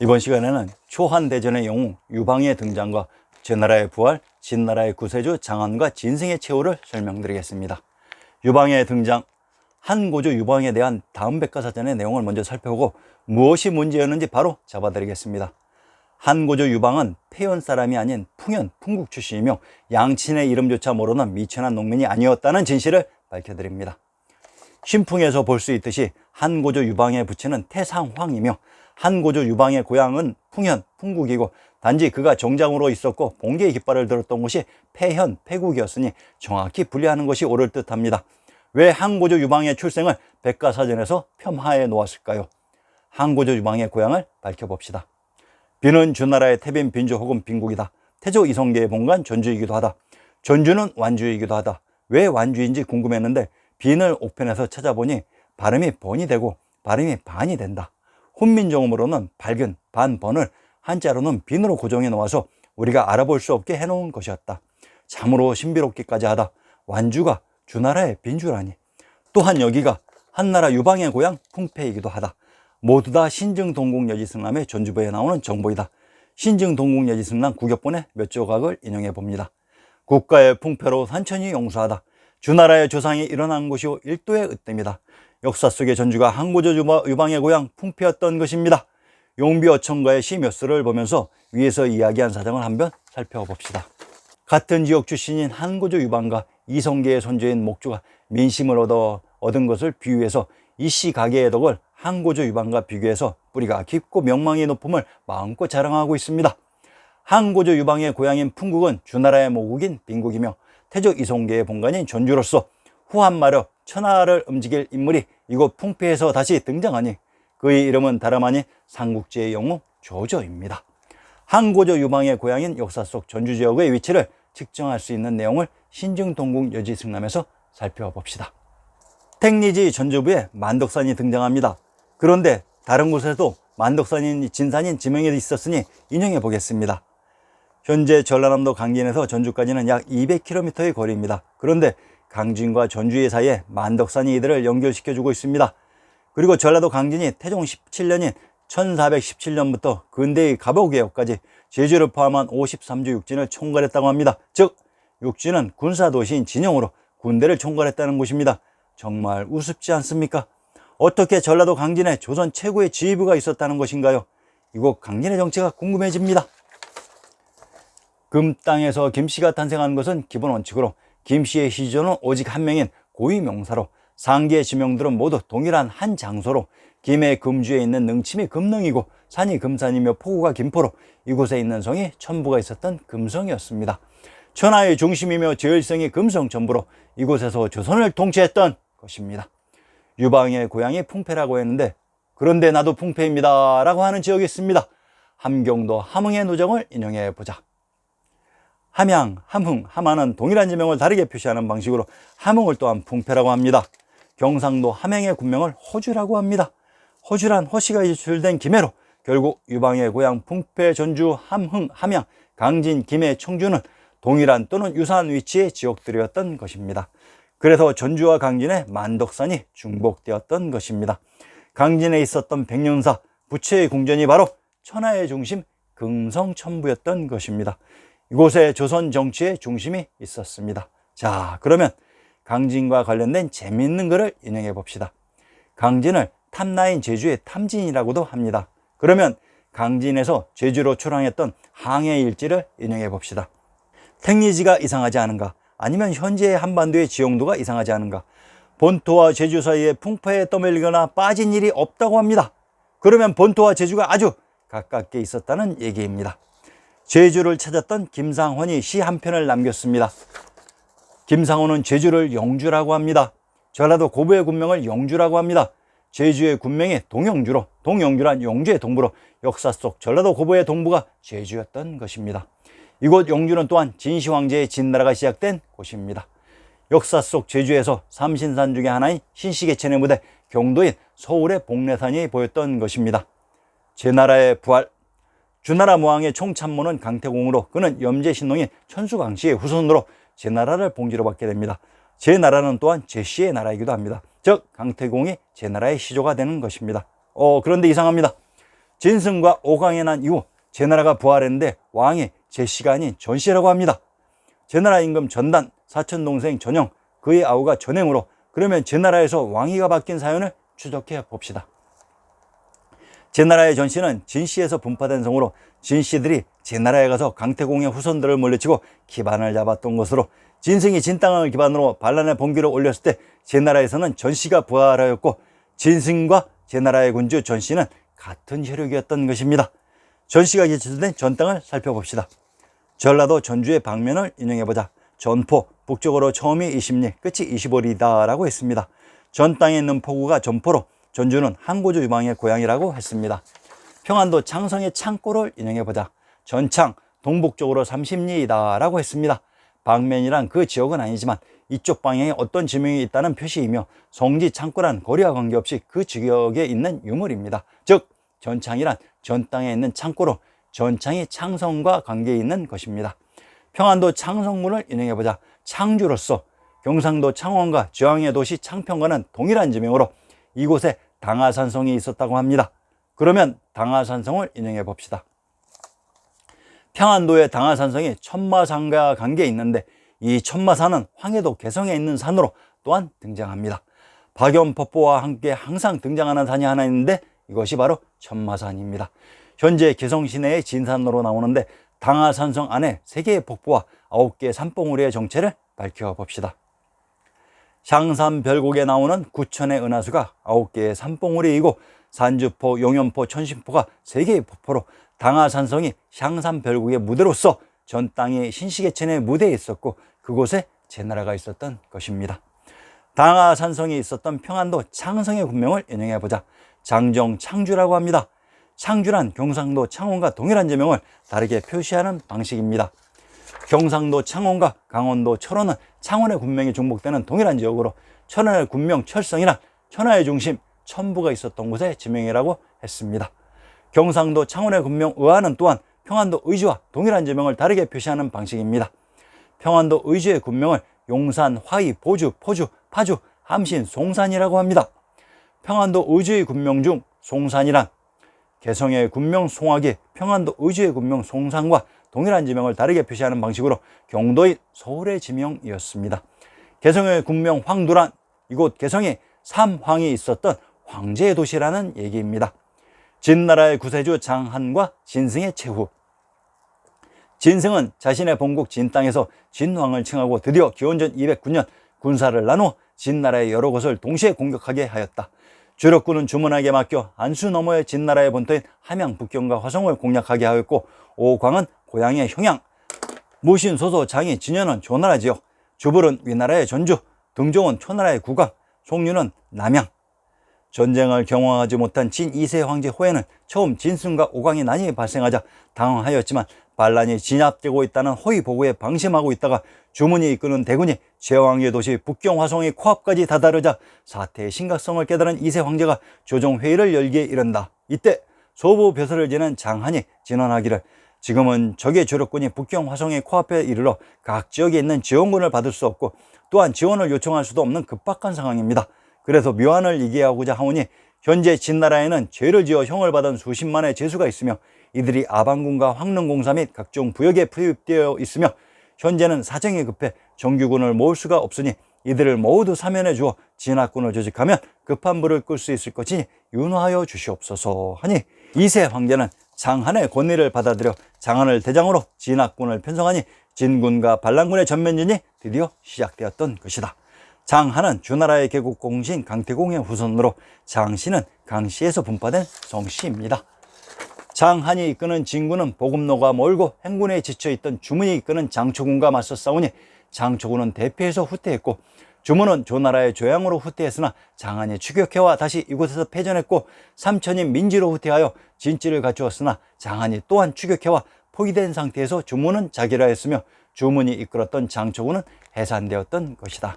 이번 시간에는 초한대전의 영웅 유방의 등장과 제나라의 부활, 진나라의 구세주 장안과 진승의 최후를 설명드리겠습니다. 유방의 등장, 한고조 유방에 대한 다음 백과사전의 내용을 먼저 살펴보고 무엇이 문제였는지 바로 잡아드리겠습니다. 한고조 유방은 폐연 사람이 아닌 풍연, 풍국 출신이며 양친의 이름조차 모르는 미천한 농민이 아니었다는 진실을 밝혀드립니다. 신풍에서 볼 수 있듯이 한고조 유방의 부친은 태상황이며 한고조 유방의 고향은 풍현, 풍국이고 단지 그가 정장으로 있었고 봉계의 깃발을 들었던 곳이 폐현, 폐국이었으니 정확히 분리하는 것이 옳을 듯합니다. 왜 한고조 유방의 출생을 백과사전에서 폄하해 놓았을까요? 한고조 유방의 고향을 밝혀봅시다. 비는 주나라의 태빈, 빈주 혹은 빈국이다. 태조 이성계의 본관 전주이기도 하다. 전주는 완주이기도 하다. 왜 완주인지 궁금했는데 빈을 옥편에서 찾아보니 발음이 번이 되고 발음이 반이 된다. 훈민정음으로는 밝은, 반, 번을 한자로는 빈으로 고정해 놓아서 우리가 알아볼 수 없게 해놓은 것이었다. 참으로 신비롭기까지 하다. 완주가 주나라의 빈주라니. 또한 여기가 한나라 유방의 고향 풍패이기도 하다. 모두 다 신증동국여지승남의 전주부에 나오는 정보이다. 신증동국여지승남 구격본의 몇 조각을 인용해 봅니다. 국가의 풍패로 산천이 용수하다. 주나라의 조상이 일어난 곳이요 일도의 으뜸이다. 역사 속의 전주가 한고조 유방의 고향 풍패였던 것입니다. 용비어천가의 시 몇 수를 보면서 위에서 이야기한 사정을 한번 살펴봅시다. 같은 지역 출신인 한고조 유방과 이성계의 손주인 목주가 민심을 얻은 것을 비유해서 이 시 가계의 덕을 한고조 유방과 비교해서 뿌리가 깊고 명망의 높음을 마음껏 자랑하고 있습니다. 한고조 유방의 고향인 풍국은 주나라의 모국인 빈국이며 태조 이성계의 본관인 전주로서 후한마력 천하를 움직일 인물이 이곳 풍패에서 다시 등장하니 그의 이름은 다름 아닌 삼국지의 영웅 조조입니다. 한고조 유방의 고향인 역사 속 전주 지역의 위치를 측정할 수 있는 내용을 신증동국여지승남에서 살펴봅시다. 택리지 전주부에 만덕산이 등장합니다. 그런데 다른 곳에도 만덕산인 진산인 지명이 있었으니 인용해 보겠습니다. 현재 전라남도 강진에서 전주까지는 약 200km의 거리입니다. 그런데 강진과 전주의 사이에 만덕산이 이들을 연결시켜주고 있습니다. 그리고 전라도 강진이 태종 17년인 1417년부터 근대의 갑오개혁까지 제주를 포함한 53주 육진을 총괄했다고 합니다. 즉 육진은 군사도시인 진영으로 군대를 총괄했다는 곳입니다. 정말 우습지 않습니까? 어떻게 전라도 강진에 조선 최고의 지휘부가 있었다는 것인가요? 이곳 강진의 정체가 궁금해집니다. 금 땅에서 김씨가 탄생한 것은 기본 원칙으로 김씨의 시조는 오직 한 명인 고위명사로 상계의 지명들은 모두 동일한 한 장소로 김의 금주에 있는 능침이 금능이고 산이 금산이며 포구가 김포로 이곳에 있는 성이 천부가 있었던 금성이었습니다. 천하의 중심이며 제일성이 금성 천부로 이곳에서 조선을 통치했던 것입니다. 유방의 고향이 풍패라고 했는데 그런데 나도 풍패입니다 라고 하는 지역이 있습니다. 함경도 함흥의 노정을 인용해 보자. 함양, 함흥, 함안은 동일한 지명을 다르게 표시하는 방식으로 함흥을 또한 풍패라고 합니다. 경상도 함양의 군명을 호주라고 합니다. 호주란 호시가 유출된 김해로 결국 유방의 고향 풍패, 전주, 함흥, 함양, 강진, 김해, 청주는 동일한 또는 유사한 위치의 지역들이었던 것입니다. 그래서 전주와 강진에 만덕산이 중복되었던 것입니다. 강진에 있었던 백년사, 부처의 궁전이 바로 천하의 중심 금성천부였던 것입니다. 이곳에 조선 정치의 중심이 있었습니다. 자, 그러면 강진과 관련된 재미있는 글을 인용해 봅시다. 강진을 탐나인 제주의 탐진이라고도 합니다. 그러면 강진에서 제주로 출항했던 항해 일지를 인용해 봅시다. 택리지가 이상하지 않은가? 아니면 현재의 한반도의 지형도가 이상하지 않은가? 본토와 제주 사이에 풍파에 떠밀리거나 빠진 일이 없다고 합니다. 그러면 본토와 제주가 아주 가깝게 있었다는 얘기입니다. 제주를 찾았던 김상헌이 시 한 편을 남겼습니다. 김상헌은 제주를 영주라고 합니다. 전라도 고부의 군명을 영주라고 합니다. 제주의 군명이 동영주로, 동영주란 영주의 동부로 역사 속 전라도 고부의 동부가 제주였던 것입니다. 이곳 영주는 또한 진시황제의 진나라가 시작된 곳입니다. 역사 속 제주에서 삼신산 중에 하나인 신시계천의 무대 경도인 서울의 복례산이 보였던 것입니다. 제나라의 부활, 주나라 모왕의 총참모는 강태공으로 그는 염제신농인 천수강씨의 후손으로 제나라를 봉지로 받게 됩니다. 제나라는 또한 제씨의 나라이기도 합니다. 즉 강태공이 제나라의 시조가 되는 것입니다. 그런데 이상합니다. 진승과 오강이 난 이후 제나라가 부활했는데 왕이 제씨가 아닌 전씨라고 합니다. 제나라 임금 전단, 사촌동생 전형, 그의 아우가 전행으로, 그러면 제나라에서 왕위가 바뀐 사연을 추적해 봅시다. 제나라의 전씨는 진씨에서 분파된 성으로 진씨들이 제나라에 가서 강태공의 후손들을 물리치고 기반을 잡았던 것으로, 진승이 진땅을 기반으로 반란의 봉기를 올렸을 때 제나라에서는 전씨가 부활하였고, 진승과 제나라의 군주 전씨는 같은 혈육이었던 것입니다. 전씨가 기초된 전 땅을 살펴봅시다. 전라도 전주의 방면을 인용해보자. 전포, 북쪽으로 처음이 20리, 끝이 25리다 라고 했습니다. 전 땅에 있는 포구가 전포로 전주는 한고조 유방의 고향이라고 했습니다. 평안도 창성의 창고를 인용해보자. 전창, 동북쪽으로 30리이다 라고 했습니다. 방면이란 그 지역은 아니지만 이쪽 방향에 어떤 지명이 있다는 표시이며, 성지 창고란 거리와 관계없이 그 지역에 있는 유물입니다. 즉 전창이란 전 땅에 있는 창고로 전창이 창성과 관계 있는 것입니다. 평안도 창성군을 인용해보자. 창주로서 경상도 창원과 저항의 도시 창평과는 동일한 지명으로 이곳에 당하산성이 있었다고 합니다. 그러면 당하산성을 인용해 봅시다. 평안도의 당하산성이 천마산과 관계에 있는데, 이 천마산은 황해도 개성에 있는 산으로 또한 등장합니다. 박연폭포와 함께 항상 등장하는 산이 하나 있는데 이것이 바로 천마산입니다. 현재 개성 시내의 진산으로 나오는데, 당하산성 안에 3개의 폭포와 9개의 산봉우리의 정체를 밝혀봅시다. 향산별곡에 나오는 구천의 은하수가 9개의 산봉우리이고, 산주포, 용연포, 천신포가 3개의 폭포로 당하산성이 향산별곡의 무대로서 전 땅의 신시계천의 무대에 있었고, 그곳에 제나라가 있었던 것입니다. 당하산성이 있었던 평안도 창성의 군명을 인용해보자. 장정 창주라고 합니다. 창주란 경상도 창원과 동일한 지명을 다르게 표시하는 방식입니다. 경상도 창원과 강원도 철원은 창원의 군명이 중복되는 동일한 지역으로, 천안의 군명 철성이란 천하의 중심 천부가 있었던 곳의 지명이라고 했습니다. 경상도 창원의 군명 의화는 또한 평안도 의주와 동일한 지명을 다르게 표시하는 방식입니다. 평안도 의주의 군명을 용산, 화의, 보주, 포주, 파주, 함신, 송산이라고 합니다. 평안도 의주의 군명 중 송산이란 개성의 군명 송악이 평안도 의주의 군명 송산과 동일한 지명을 다르게 표시하는 방식으로 경도인 서울의 지명이었습니다. 개성의 군명 황두란 이곳 개성에 삼황이 있었던 황제의 도시라는 얘기입니다. 진나라의 구세주 장한과 진승의 최후. 진승은 자신의 본국 진땅에서 진왕을 칭하고 드디어 기원전 209년 군사를 나누어 진나라의 여러 곳을 동시에 공격하게 하였다. 주력군은 주문에게 맡겨 안수 너머의 진나라의 본토인 함양, 북경과 화성을 공략하게 하였고, 오광은 고향의 형양, 무신, 소소, 장이, 진현은 조나라 지역, 주불은 위나라의 전주, 등종은 초나라의 국왕, 송유는 남양. 전쟁을 경험하지 못한 진 2세 황제 호에는 처음 진승과 오광의 난이 발생하자 당황하였지만, 반란이 진압되고 있다는 호의 보고에 방심하고 있다가 주문이 이끄는 대군이 제왕의 도시 북경 화성의 코앞까지 다다르자 사태의 심각성을 깨달은 2세 황제가 조정회의를 열기에 이른다. 이때 소부 벼슬을 지낸 장한이 진언하기를, 지금은 적의 주력군이 북경 화성의 코앞에 이르러 각 지역에 있는 지원군을 받을 수 없고, 또한 지원을 요청할 수도 없는 급박한 상황입니다. 그래서 묘안을 이기하고자 하오니, 현재 진나라에는 죄를 지어 형을 받은 수십만의 죄수가 있으며, 이들이 아방군과 황릉공사 및 각종 부역에 투입되어 있으며, 현재는 사정이 급해 정규군을 모을 수가 없으니 이들을 모두 사면해 주어 진압군을 조직하면 급한 불을 끌 수 있을 것이니 윤화하여 주시옵소서 하니, 2세 황제는 장한의 권위를 받아들여 장한을 대장으로 진압군을 편성하니 진군과 반란군의 전면전이 드디어 시작되었던 것이다. 장한은 주나라의 개국공신 강태공의 후손으로, 장씨는 강씨에서 분파된 성씨입니다. 장한이 이끄는 진군은 보급로가 멀고 행군에 지쳐있던 주문이 이끄는 장초군과 맞서 싸우니, 장초군은 대피해서 후퇴했고, 주문은 조나라의 조양으로 후퇴했으나 장한이 추격해와 다시 이곳에서 패전했고, 삼천인 민지로 후퇴하여 진지를 갖추었으나 장한이 또한 추격해와 포기된 상태에서 주문은 자결하였으며, 주문이 이끌었던 장초군은 해산되었던 것이다.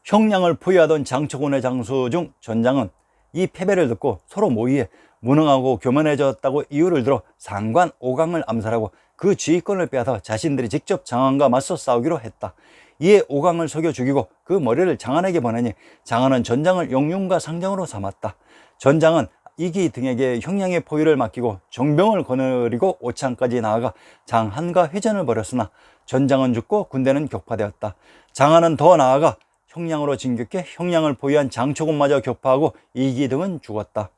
형량을 포위하던 장초군의 장수 중 전장은 이 패배를 듣고 서로 모의해 무능하고 교만해졌다고 이유를 들어 상관 오강을 암살하고 그 지휘권을 빼앗아 자신들이 직접 장한과 맞서 싸우기로 했다. 이에 오강을 속여 죽이고 그 머리를 장한에게 보내니, 장한은 전장을 영웅과 상장으로 삼았다. 전장은 이기 등에게 형량의 포위를 맡기고 정병을 거느리고 오창까지 나아가 장한과 회전을 벌였으나 전장은 죽고 군대는 격파되었다. 장한은 더 나아가 형량으로 진격해 형량을 포위한 장초군마저 격파하고 이기 등은 죽었다.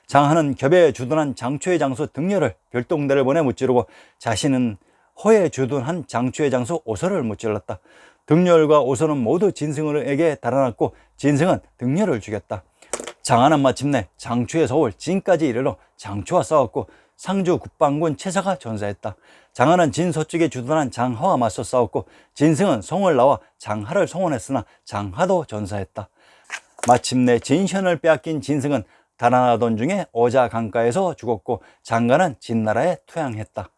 장한은 겹에 주둔한 장초의 장수 등려를 별동대를 보내 무찌르고 자신은 허에 주둔한 장초의 장수 오설을 무찔렀다. 등렬과 오설은 모두 진승에게 달아났고 진승은 등렬을 죽였다. 장한은 마침내 장초의 서울 진까지 이르러 장초와 싸웠고 상주 국방군 최사가 전사했다. 장한은 진 서쪽에 주둔한 장하와 맞서 싸웠고 진승은 성을 나와 장하를 성원했으나 장하도 전사했다. 마침내 진현을 빼앗긴 진승은 달아나던 중에 어자 강가에서 죽었고 장가는 진나라에 투양했다.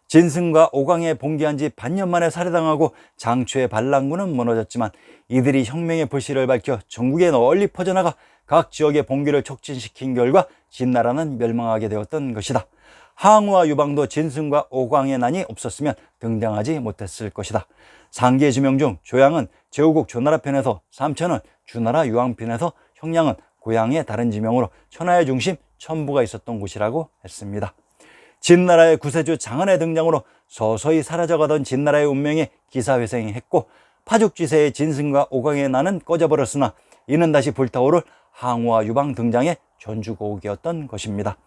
진승과 오광에 봉기한 지 반년 만에 살해당하고 장초의 반란군은 무너졌지만 이들이 혁명의 불씨를 밝혀 전국에 널리 퍼져나가 각 지역의 봉기를 촉진시킨 결과 진나라는 멸망하게 되었던 것이다. 항우와 유방도 진승과 오광의 난이 없었으면 등장하지 못했을 것이다. 상계 지명 중 조양은 제후국 조나라 편에서, 삼천은 주나라 유황편에서, 형량은 고향의 다른 지명으로 천하의 중심 천부가 있었던 곳이라고 했습니다. 진나라의 구세주 장한의 등장으로 서서히 사라져가던 진나라의 운명이 기사회생했고 파죽지세의 진승과 오광의 난은 꺼져버렸으나 이는 다시 불타오를 항우와 유방 등장의 전주곡이었던 것입니다.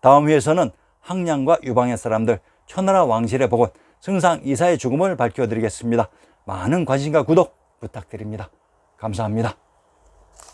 다음 회에서는 항량과 유방의 사람들, 천하라 왕실의 복원, 승상 이사의 죽음을 밝혀드리겠습니다. 많은 관심과 구독 부탁드립니다. 감사합니다.